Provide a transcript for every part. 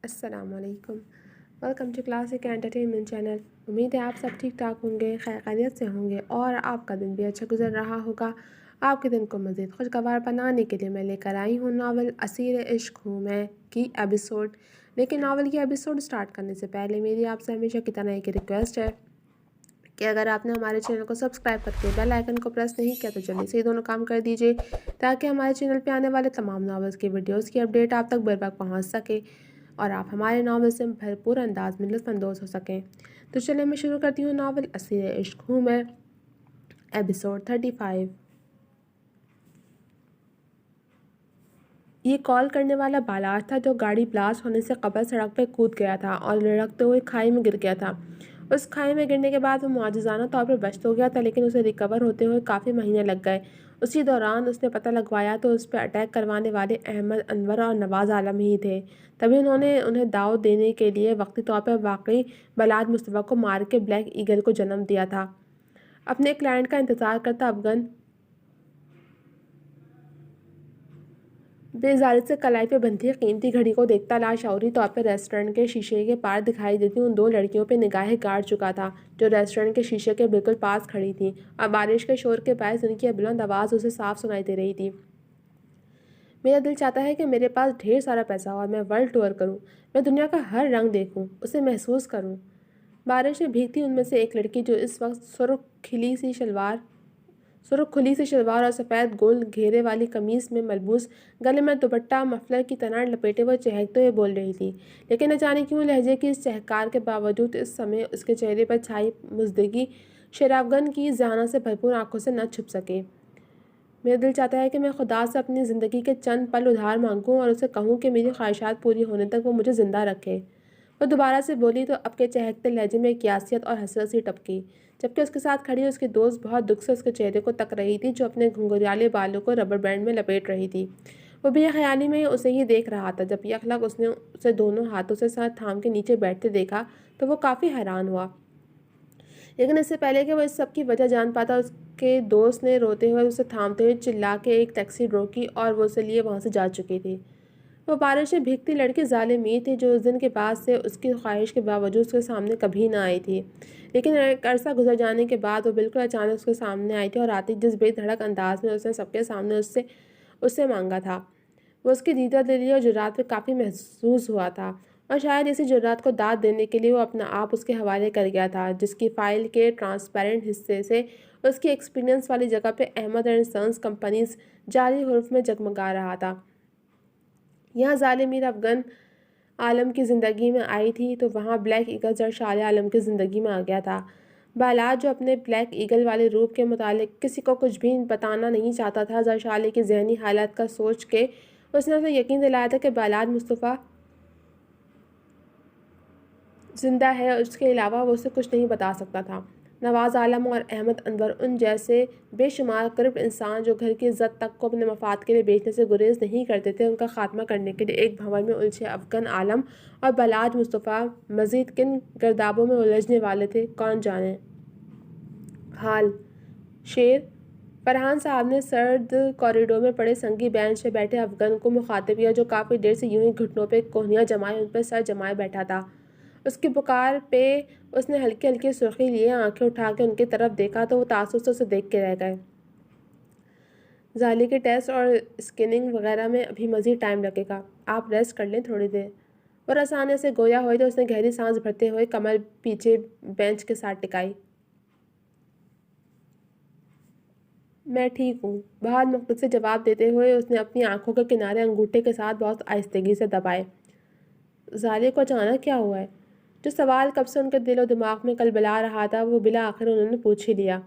السلام علیکم۔ Welcome to classic entertainment channel. امید ہے آپ سب ٹھیک ٹھاک ہوں گے، خیر خیریت سے ہوں گے اور آپ کا دن بھی اچھا گزر رہا ہوگا۔ آپ کے دن کو مزید خوشگوار بنانے کے لیے میں لے کر آئی ہوں ناول اسیر عشق ہوں میں کی ایپیسوڈ۔ لیکن ناول کی ایپیسوڈ سٹارٹ کرنے سے پہلے میری آپ سے ہمیشہ کی طرح ایک ریکویسٹ ہے کہ اگر آپ نے ہمارے چینل کو سبسکرائب کر کے بیل آئیکن کو پریس نہیں کیا تو جلدی سے یہ دونوں کام کر دیجئے تاکہ ہمارے چینل پہ آنے والے تمام ناولز کی ویڈیوز کی اپڈیٹ آپ تک بر وقت پہنچ سکے اور آپ ہمارے ناول سے بھرپور انداز میں لطف اندوز ہو سکیں۔ تو چلیں میں شروع کرتی ہوں ناول اسیر عشق ہوں میں ایپیسوڈ 35۔ یہ کال کرنے والا بالاج تھا جو گاڑی بلاسٹ ہونے سے قبل سڑک پہ کود گیا تھا اور لڑکتے ہوئے کھائی میں گر گیا تھا۔ اس کھائی میں گرنے کے بعد وہ معجزانہ طور پر بچ تو گیا تھا لیکن اسے ریکور ہوتے ہوئے کافی مہینے لگ گئے۔ اسی دوران اس نے پتہ لگوایا تو اس پہ اٹیک کروانے والے احمد انور اور نواز عالم ہی تھے۔ تبھی انہوں نے انہیں دعوت دینے کے لیے وقتی طور پر واقعی بلاج مصطفیٰ کو مار کے بلیک ایگل کو جنم دیا تھا۔ اپنے کلائنٹ کا انتظار کرتا افغان بےزاری سے کلائی پہ بندھی قیمتی گھڑی کو دیکھتا لاشعوری طور پر ریسٹورنٹ کے شیشے کے پار دکھائی دیتی ان دو لڑکیوں پہ نگاہیں گاڑ چکا تھا جو ریسٹورنٹ کے شیشے کے بالکل پاس کھڑی تھیں اور بارش کے شور کے باعث ان کی بلند آواز اسے صاف سنائی دے رہی تھی۔ میرا دل چاہتا ہے کہ میرے پاس ڈھیر سارا پیسہ ہو اور میں ورلڈ ٹور کروں، میں دنیا کا ہر رنگ دیکھوں، اسے محسوس کروں۔ بارش میں بھیگتی ان میں سے ایک لڑکی جو اس وقت سرخ کھلی سی شلوار اور سفید گول گھیرے والی قمیص میں ملبوس، گلے میں دوپٹہ مفلر کی طرح لپیٹے ہوئے چہکتے ہوئے بول رہی تھی، لیکن نہ جانے کیوں لہجے کی اس چہکار کے باوجود اس سمے اس کے چہرے پر چھائی مزدگی شرافگن کی ذہانت سے بھرپور آنکھوں سے نہ چھپ سکے۔ میرا دل چاہتا ہے کہ میں خدا سے اپنی زندگی کے چند پل ادھار مانگوں اور اسے کہوں کہ میری خواہشات پوری ہونے تک وہ مجھے زندہ رکھے۔ وہ دوبارہ سے بولی تو اب کے چہکتے لہجے میں قیاسیت اور حسرت سی ٹپکی، جبکہ اس کے ساتھ کھڑی اس کی دوست بہت دکھ سے اس کے چہرے کو تک رہی تھی جو اپنے گھنگھریالے بالوں کو ربر بینڈ میں لپیٹ رہی تھی۔ وہ بھی خیالی میں اسے ہی دیکھ رہا تھا۔ جب یک لگ اس نے اسے دونوں ہاتھوں سے سر تھام کے نیچے بیٹھتے دیکھا تو وہ کافی حیران ہوا، لیکن اس سے پہلے کہ وہ اس سب کی وجہ جان پاتا اس کے دوست نے روتے ہوئے اسے تھامتے ہوئے چلا کے ایک ٹیکسی روکی اور وہ اسے لیے وہاں سے جا چکی تھی۔ وہ بارش میں بھیگتی لڑکی ظالم میر تھی جو اس دن کے بعد سے اس کی خواہش کے باوجود اس کے سامنے کبھی نہ آئی تھی، لیکن ایک عرصہ گزر جانے کے بعد وہ بالکل اچانک اس کے سامنے آئی تھی اور آتی جس بے دھڑک انداز میں اس نے سب کے سامنے اس سے مانگا تھا، وہ اس کی دیدہ دلی اور جرات پہ کافی محسوس ہوا تھا اور شاید اسی جرات کو داد دینے کے لیے وہ اپنا آپ اس کے حوالے کر گیا تھا جس کی فائل کے ٹرانسپیرنٹ حصے سے اس کی ایکسپیرینس والی جگہ پہ احمد اینڈ سنز کمپنیز جعلی حروف میں جگمگا رہا تھا۔ یہاں ظالم میر افغان عالم کی زندگی میں آئی تھی تو وہاں بلیک ایگل زرشال عالم کی زندگی میں آ گیا تھا۔ بالاج جو اپنے بلیک ایگل والے روپ کے متعلق کسی کو کچھ بھی بتانا نہیں چاہتا تھا، زرشالے کی ذہنی حالت کا سوچ کے اس نے اسے یقین دلایا تھا کہ بالاج مصطفیٰ زندہ ہے اور اس کے علاوہ وہ اسے کچھ نہیں بتا سکتا تھا۔ نواز عالم اور احمد انور ان جیسے بے شمار کرپٹ انسان جو گھر کی عزت تک کو اپنے مفاد کے لیے بیچنے سے گریز نہیں کرتے تھے، ان کا خاتمہ کرنے کے لیے ایک بھنور میں الجھے افغان عالم اور بالاج مصطفیٰ مزید کن گردابوں میں الجھنے والے تھے کون جانے۔ حال شیر فرحان صاحب نے سرد کوریڈور میں پڑے سنگی بینچ پہ بیٹھے افغان کو مخاطب کیا جو کافی دیر سے یوں ہی گھٹنوں پہ کوہنیاں جمائے ان پہ سر جمائے بیٹھا تھا۔ اس کی پکار پہ اس نے ہلکی ہلکی سرخی لیے آنکھیں اٹھا کے ان کی طرف دیکھا تو وہ تاثر سے اسے دیکھ کے رہ گئے۔ ظالی کے ٹیسٹ اور اسکیننگ وغیرہ میں ابھی مزید ٹائم لگے گا، آپ ریسٹ کر لیں تھوڑی دیر۔ وہ رسانے سے گویا ہوئے تو اس نے گہری سانس بھرتے ہوئے کمر پیچھے بینچ کے ساتھ ٹکائی۔ میں ٹھیک ہوں، بہت مختصر سے جواب دیتے ہوئے اس نے اپنی آنکھوں کے کنارے انگوٹھے کے ساتھ بہت آہستگی سے دبائے۔ ظالی کو اچانک کیا ہوا ہے؟ جو سوال کب سے ان کے دل و دماغ میں کلبلا رہا تھا وہ بالآخر انہوں نے پوچھ ہی لیا۔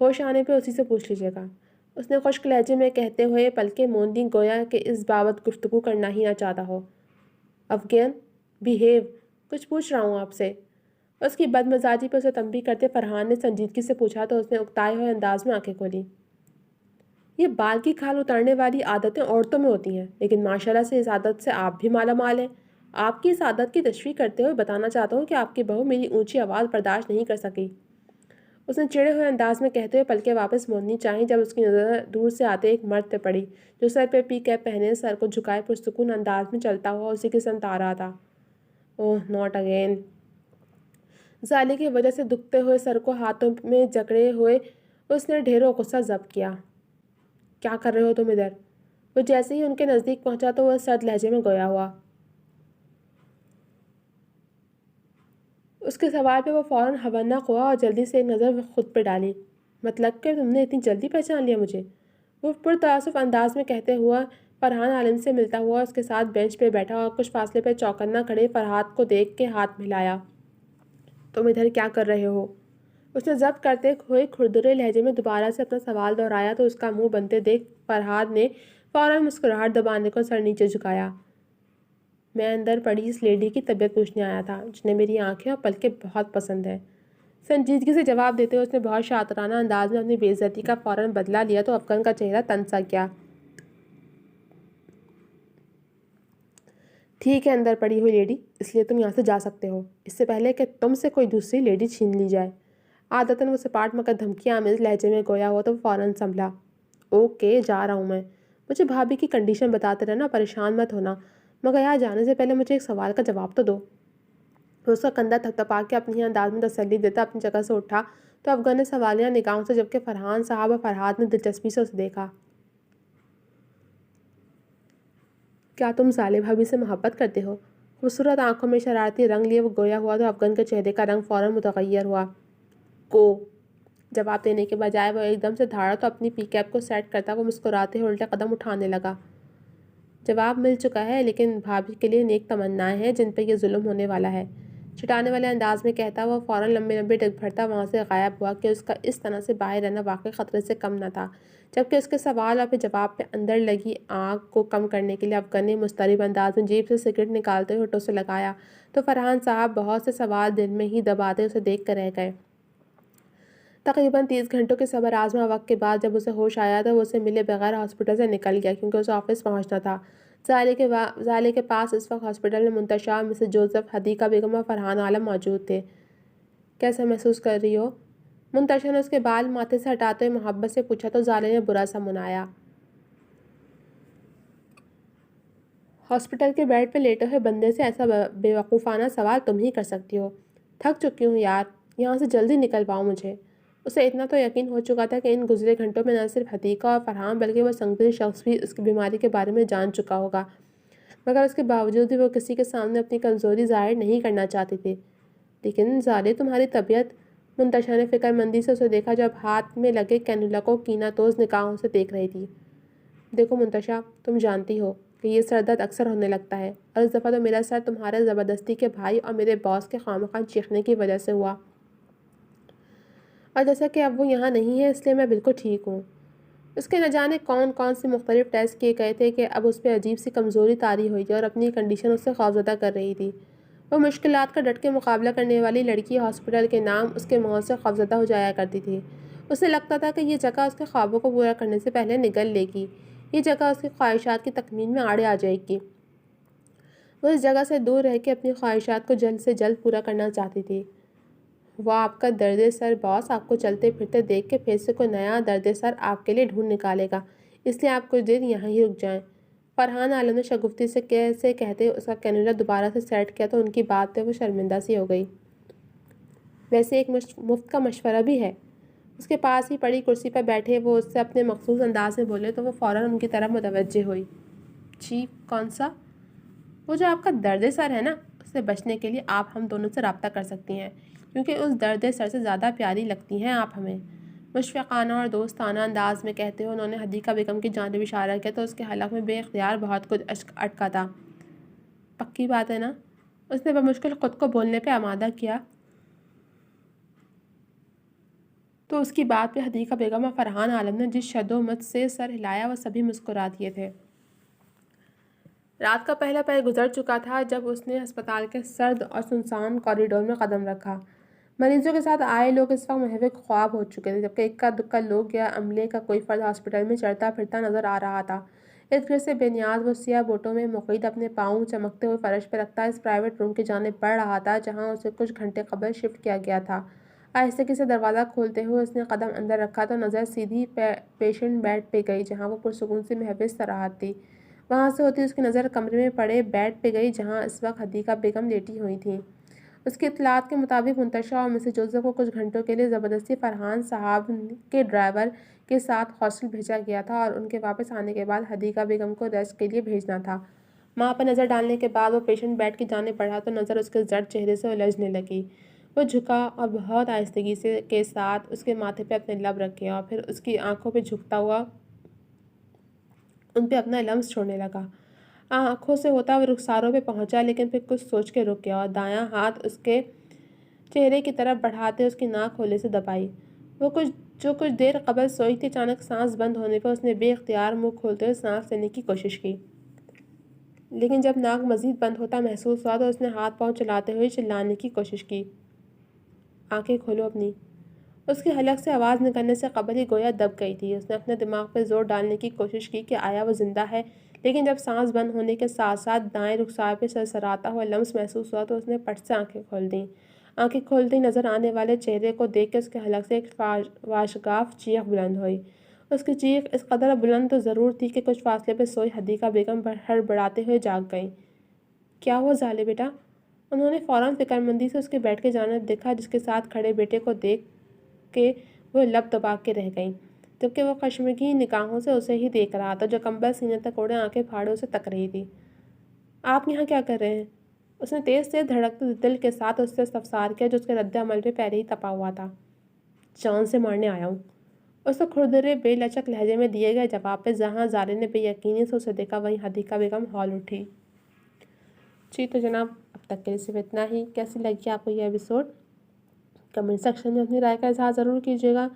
ہوش آنے پہ اسی سے پوچھ لیجیے گا، اس نے خشک لہجے میں کہتے ہوئے پلکیں موندیں گویا کہ اس بابت گفتگو کرنا ہی نہ چاہتا ہو۔ افغان بیہیو، کچھ پوچھ رہا ہوں آپ سے۔ اس کی بد مزاجی پر اسے تنبیہ کرتے فرحان نے سنجیدگی سے پوچھا تو اس نے اکتائے ہوئے انداز میں آنکھیں کھولی۔ یہ بال کی کھال اتارنے والی عادتیں عورتوں میں ہوتی ہیں، لیکن ماشاءاللہ سے اس عادت سے آپ بھی مالا مال ہیں۔ آپ کی اس عادت کی تشریح کرتے ہوئے بتانا چاہتا ہوں کہ آپ کی بہو میری اونچی آواز برداشت نہیں کر سکی۔ اس نے چڑے ہوئے انداز میں کہتے ہوئے پلکیں واپس موڑنی چاہیں جب اس کی نظر دور سے آتے ایک مرد پہ پڑی جو سر پہ پی کیپ پہنے سر کو جھکائے پرسکون انداز میں چلتا ہوا اسی کی سمت آ رہا تھا۔ اوہ ناٹ اگین۔ زالے کی وجہ سے دکھتے ہوئے سر کو ہاتھوں میں جکڑے ہوئے اس نے ڈھیروں غصہ ضبط کیا۔ کیا کر رہے ہو تم ادھر؟ وہ جیسے ہی ان کے نزدیک پہنچا تو وہ سرد لہجے میں گویا ہوا۔ اس کے سوال پہ وہ فوراً حوالناک ہوا اور جلدی سے ایک نظر خود پہ ڈالی۔ مطلب کہ تم نے اتنی جلدی پہچان لیا مجھے؟ وہ پرتعصب انداز میں کہتے ہوا فرحان عالم سے ملتا ہوا اس کے ساتھ بینچ پہ بیٹھا اور کچھ فاصلے پہ چوکنا کھڑے فرحات کو دیکھ کے ہاتھ ملایا۔ تم ادھر کیا کر رہے ہو؟ اس نے ضبط کرتے ہوئے کھردرے لہجے میں دوبارہ سے اپنا سوال دہرایا تو اس کا منہ بنتے دیکھ فرحات نے فوراً مسکراہٹ دبانے کو سر نیچے جھکایا۔ میں اندر پڑی اس لیڈی کی طبیعت پوچھنے آیا تھا جنہیں میری آنکھیں اور پلکیں بہت پسند ہیں۔ سنجیدگی سے جواب دیتے ہوئے اس نے بہت شاطرانہ انداز میں اپنی بے عزتی کا فوراً بدلہ لیا تو افغان کا چہرہ تن سا گیا۔ ٹھیک ہے اندر پڑی ہوئی لیڈی، اس لیے تم یہاں سے جا سکتے ہو اس سے پہلے کہ تم سے کوئی دوسری لیڈی چھین لی جائے۔ عادتاً وہ سپاٹ مگر دھمکی آمیز لہجے میں گویا ہوا تو وہ فوراً سنبھلا۔ اوکے جا رہا ہوں میں، مجھے بھابھی کی کنڈیشن بتاتے رہنا، پریشان مت ہونا، مگر یہاں جانے سے پہلے مجھے ایک سوال کا جواب تو دو۔ وہ اس کا کندھا تھپتھپا کے اپنی ہی انداز میں تسلی دیتا اپنی جگہ سے اٹھا تو افغان نے سوالیہ نگاہوں سے جبکہ فرحان صاحب اور فرحات نے دلچسپی سے اسے دیکھا۔ کیا تم زالے بھابھی سے محبت کرتے ہو؟ خوبصورت آنکھوں میں شرارتی رنگ لیے وہ گویا ہوا تو افغان کے چہرے کا رنگ فوراً متغیر ہوا۔ کو جواب دینے کے بجائے وہ ایک دم سے دھاڑا تو اپنی پی کیپ کو سیٹ کرتا وہ مسکراتے ہوئے الٹے قدم اٹھانے لگا۔ جواب مل چکا ہے لیکن بھابھی کے لیے نیک تمنائیں ہیں جن پہ یہ ظلم ہونے والا ہے، چٹانے والے انداز میں کہتا وہ فوراً لمبے لمبے ڈگ بھرتا وہاں سے غائب ہوا کہ اس کا اس طرح سے باہر رہنا واقعی خطرے سے کم نہ تھا۔ جبکہ اس کے سوال اور پھر جواب پہ اندر لگی آگ کو کم کرنے کے لیے افغان نے مضطرب انداز میں جیب سے سگریٹ نکالتے ہوئے ہونٹوں سے لگایا تو فرحان صاحب بہت سے سوال دل میں ہی دباتے اسے دیکھ کر رہ گئے۔ تقریباً 30 گھنٹوں کے صبر آزما وقت کے بعد جب اسے ہوش آیا تو وہ اسے ملے بغیر ہاسپٹل سے نکل گیا کیونکہ اسے آفس پہنچنا تھا۔ زالے کے پاس اس وقت ہاسپٹل میں منتشا، مسز جوزف، حدیقہ بیگم اور فرحان عالم موجود تھے۔ کیسا محسوس کر رہی ہو؟ منتشا نے اس کے بال ماتھے سے ہٹاتے ہوئے محبت سے پوچھا تو زالے نے برا سا منایا۔ ہاسپٹل کے بیڈ پہ لیٹے ہوئے بندے سے ایسا بے وقوفانہ سوال تم ہی کر سکتی ہو۔ تھک چکی ہوں یار، یہاں سے جلدی نکل پاؤ مجھے۔ اسے اتنا تو یقین ہو چکا تھا کہ ان گزرے گھنٹوں میں نہ صرف حدیقہ اور فرحان بلکہ وہ سنگدل شخص بھی اس کی بیماری کے بارے میں جان چکا ہوگا، مگر اس کے باوجود بھی وہ کسی کے سامنے اپنی کمزوری ظاہر نہیں کرنا چاہتی تھی۔ لیکن زالے تمہاری طبیعت، منتشا نے فکر مندی سے اسے دیکھا جو اب ہاتھ میں لگے کینولا کو کینہ توز نگاہوں سے دیکھ رہی تھی۔ دیکھو منتشا، تم جانتی ہو کہ یہ سر درد اکثر ہونے لگتا ہے اور اس دفعہ تو میرا سر تمہارے زبردستی کے بھائی اور میرے باس کے خواہ چیخنے کی وجہ سے ہوا، اور جیسا کہ اب وہ یہاں نہیں ہے اس لیے میں بالکل ٹھیک ہوں۔ اس کے نہ جانے کون کون سے مختلف ٹیسٹ کیے گئے تھے کہ اب اس پہ عجیب سی کمزوری طاری ہوئی تھی اور اپنی کنڈیشن اس سے خوفزدہ کر رہی تھی۔ وہ مشکلات کا ڈٹ کے مقابلہ کرنے والی لڑکی ہاسپٹل کے نام اس کے ماحول سے خوفزدہ ہو جایا کرتی تھی۔ اسے لگتا تھا کہ یہ جگہ اس کے خوابوں کو پورا کرنے سے پہلے نگل لے گی، یہ جگہ اس کی خواہشات کی تکمیل میں آڑے آ جائے گی۔ وہ اس جگہ سے دور رہ کے اپنی خواہشات کو جلد سے جلد پورا کرنا چاہتی تھی۔ وہ آپ کا درد سر باس آپ کو چلتے پھرتے دیکھ کے پھر سے کوئی نیا درد سر آپ کے لیے ڈھونڈ نکالے گا، اس لیے آپ کچھ دیر یہاں ہی رک جائیں۔ فرحان عالم نے شگفتی سے کہتے اس کا کینولا دوبارہ سے سیٹ کیا تو ان کی بات پہ وہ شرمندہ سی ہو گئی۔ ویسے ایک مفت کا مشورہ بھی ہے۔ اس کے پاس ہی پڑی کرسی پر بیٹھے وہ اس سے اپنے مخصوص انداز میں بولے تو وہ فوراً ان کی طرف متوجہ ہوئی۔ جی کون سا؟ وہ جو آپ کا درد سر ہے نا، اس سے بچنے کے لیے آپ ہم دونوں سے رابطہ کر سکتی ہیں کیونکہ اس درد سر سے زیادہ پیاری لگتی ہیں آپ ہمیں۔ مشفقانہ اور دوستانہ انداز میں کہتے ہوئے انہوں نے حدیقہ بیگم کی جانب اشارہ کیا تو اس کے حلق میں بے اختیار بہت کچھ اٹکا تھا۔ پکی بات ہے نا؟ اس نے بمشکل خود کو بولنے پہ آمادہ کیا تو اس کی بات پہ حدیقہ بیگم اور فرحان عالم نے جس شد و مت سے سر ہلایا وہ سبھی مسکرا دیے تھے۔ رات کا پہلا پہر گزر چکا تھا جب اس نے ہسپتال کے سرد اور سنسان کوریڈور میں قدم رکھا۔ مریضوں کے ساتھ آئے لوگ اس وقت محو خواب ہو چکے تھے جبکہ اکا دکا لوگ یا عملے کا کوئی فرد ہاسپٹل میں چڑھتا پھرتا نظر آ رہا تھا۔ ارد گرد سے بے نیاز وہ سیاہ بوٹوں میں مقید اپنے پاؤں چمکتے ہوئے فرش پہ رکھتا اس پرائیویٹ روم کی جانب بڑھ رہا تھا جہاں اسے کچھ گھنٹے قبل شفٹ کیا گیا تھا۔ آہستگی سے دروازہ کھولتے ہوئے اس نے قدم اندر رکھا تو نظر سیدھی پیشنٹ بیڈ پہ گئی جہاں وہ پرسکون سے محبوس راحت تھی۔ وہاں سے ہوتی اس کی نظر کمرے میں پڑے بیڈ پہ گئی جہاں اس وقت حدیقہ بیگم لیٹی ہوئی تھیں۔ اس کی اطلاعات کے مطابق منتشا اور مسز جوزف کو کچھ گھنٹوں کے لیے زبردستی فرحان صاحب کے ڈرائیور کے ساتھ ہاسٹل بھیجا گیا تھا اور ان کے واپس آنے کے بعد حدیقہ بیگم کو ریسٹ کے لیے بھیجنا تھا۔ ماں پر نظر ڈالنے کے بعد وہ پیشنٹ بیڈ کی جانب بڑھا تو نظر اس کے زرد چہرے سے الجھنے لگی۔ وہ جھکا اور بہت آہستگی کے ساتھ اس کے ماتھے پہ اپنے لب رکھے اور پھر اس کی آنکھوں پہ جھکتا ہوا ان پہ اپنا لمس چھوڑنے لگا۔ آنکھوں سے ہوتا وہ رخساروں پہ پہنچا لیکن پھر کچھ سوچ کے رک گیا اور دایاں ہاتھ اس کے چہرے کی طرف بڑھاتے اس کی ناک کھولے سے دبائی۔ وہ کچھ دیر قبل سوئی تھی، اچانک سانس بند ہونے پر اس نے بے اختیار منہ کھولتے ہوئے سانس لینے کی کوشش کی، لیکن جب ناک مزید بند ہوتا محسوس ہوا تو اس نے ہاتھ پاؤں چلاتے ہوئے چلانے کی کوشش کی۔ آنکھیں کھولو اپنی۔ اس کے حلق سے آواز نکلنے سے قبل ہی گویا دب گئی تھی۔ اس نے اپنے دماغ پہ زور ڈالنے کی کوشش کی کہ آیا وہ زندہ ہے، لیکن جب سانس بند ہونے کے ساتھ ساتھ دائیں رخسار پہ سرسراتا ہوا لمس محسوس ہوا تو اس نے پٹ سے آنکھیں کھول دیں۔ آنکھیں کھولتے ہی نظر آنے والے چہرے کو دیکھ کے اس کے حلق سے ایک واشگاف چیخ بلند ہوئی۔ اس کی چیخ اس قدر بلند تو ضرور تھی کہ کچھ فاصلے پہ سوئی حدیقہ بیگم ہڑبڑاتے ہوئے جاگ گئیں۔ کیا ہوا ظالے بیٹا؟ انہوں نے فوراً فکر مندی سے اس کے بیڈ کی جانب دیکھا جس کے ساتھ کھڑے بیٹے کو دیکھ کے وہ لب دبا کے رہ گئیں، جبکہ وہ خشمگین نگاہوں سے اسے ہی دیکھ رہا تھا جو کمبل سینے تک اوڑھے آنکھیں پھاڑے اسے تک رہی تھی۔ آپ یہاں کیا کر رہے ہیں؟ اس نے تیز دھڑکتے دل کے ساتھ اس سے استفسار کیا جو اس کے رد عمل پہ پہلے ہی تپا ہوا تھا۔ جان سے مارنے آیا ہوں، اس نے کھردرے بے لچک لہجے میں دیے گئے جواب پہ جہاں زارے نے بے یقینی سے اسے دیکھا وہیں حدیقہ بیگم ہول اٹھی۔ جی تو جناب اب تک کے لیے صرف اتنا ہی۔ کیسی لگی آپ کو یہ ایپیسوڈ؟ کمنٹ سیکشن میں اپنی رائے کا اظہار ضرور کیجیے گا۔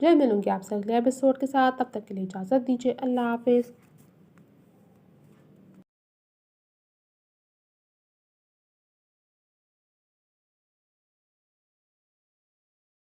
جلد ملوں گی آپ سے اگلے ایپیسوڈ کے ساتھ، تب تک کے لیے اجازت دیجیے۔ اللہ حافظ۔